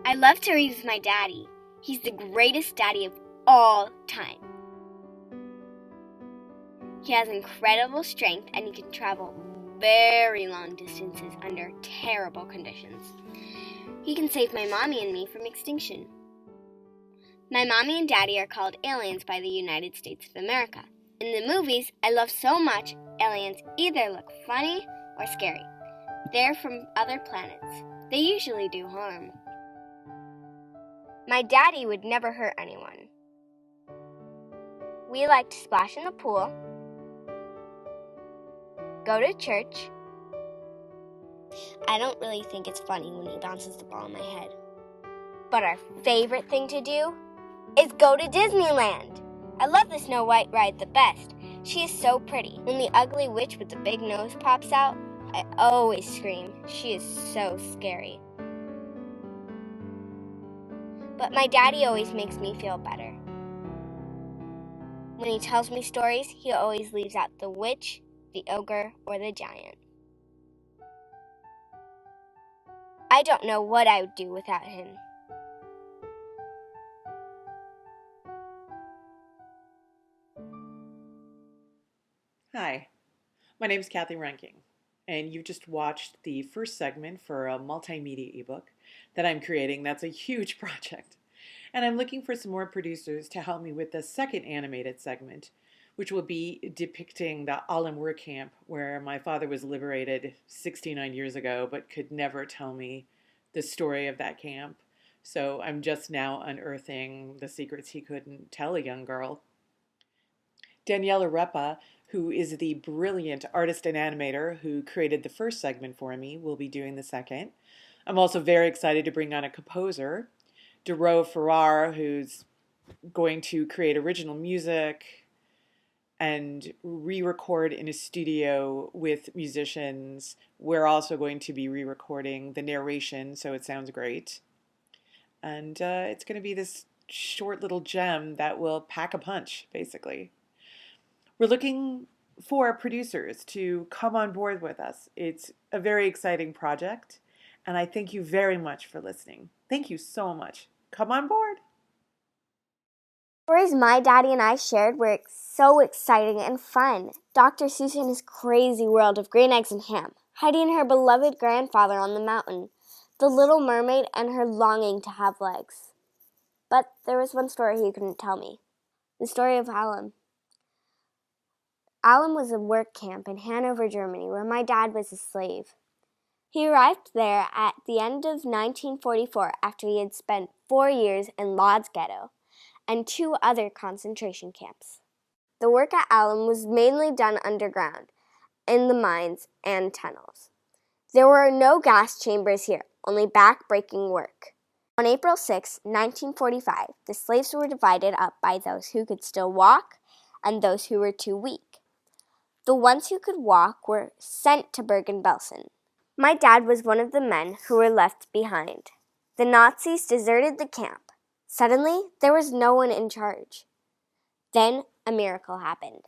I love to read with my daddy. He's the greatest daddy of all time. He has incredible strength and he can travel very long distances under terrible conditions. He can save my mommy and me from extinction. My mommy and daddy are called aliens by the United States of America. In the movies I love so much, aliens either look funny or scary. They're from other planets. They usually do harm. My daddy would never hurt anyone. We like to splash in the pool, go to church. I don't really think it's funny when he bounces the ball on my head. But our favorite thing to do is go to Disneyland. I love the Snow White ride the best. She is so pretty. When the ugly witch with the big nose pops out, I always scream. She is so scary. But my daddy always makes me feel better. When he tells me stories, he always leaves out the witch, the ogre, or the giant. I don't know what I would do without him. Hi, my name is Kathy Ranking, and you've just watched the first segment for a multimedia ebook that I'm creating. That's a huge project, and I'm looking for some more producers to help me with the second animated segment, which will be depicting the Alam camp where my father was liberated 69 years ago but could never tell me the story of that camp. So I'm just now unearthing the secrets he couldn't tell a young girl. Daniela Repa, who is the brilliant artist and animator who created the first segment for me, will be doing the second. I'm also very excited to bring on a composer, Dero Farrar, who's going to create original music and re-record in a studio with musicians. We're also going to be re-recording the narration, so it sounds great. And it's going to be this short little gem that will pack a punch, basically. We're looking for producers to come on board with us. It's a very exciting project, and I thank you very much for listening. Thank you so much. Come on board. The stories my daddy and I shared were so exciting and fun. Dr. Seuss and his crazy world of green eggs and ham, Heidi and her beloved grandfather on the mountain, the Little Mermaid and her longing to have legs. But there was one story he couldn't tell me, the story of Alam. Alam was a work camp in Hanover, Germany, where my dad was a slave. He arrived there at the end of 1944 after he had spent 4 years in Lodz Ghetto and 2 other concentration camps. The work at Alam was mainly done underground, in the mines and tunnels. There were no gas chambers here, only back-breaking work. On April 6, 1945, the slaves were divided up by those who could still walk and those who were too weak. The ones who could walk were sent to Bergen-Belsen. My dad was one of the men who were left behind. The Nazis deserted the camp. Suddenly, there was no one in charge. Then a miracle happened.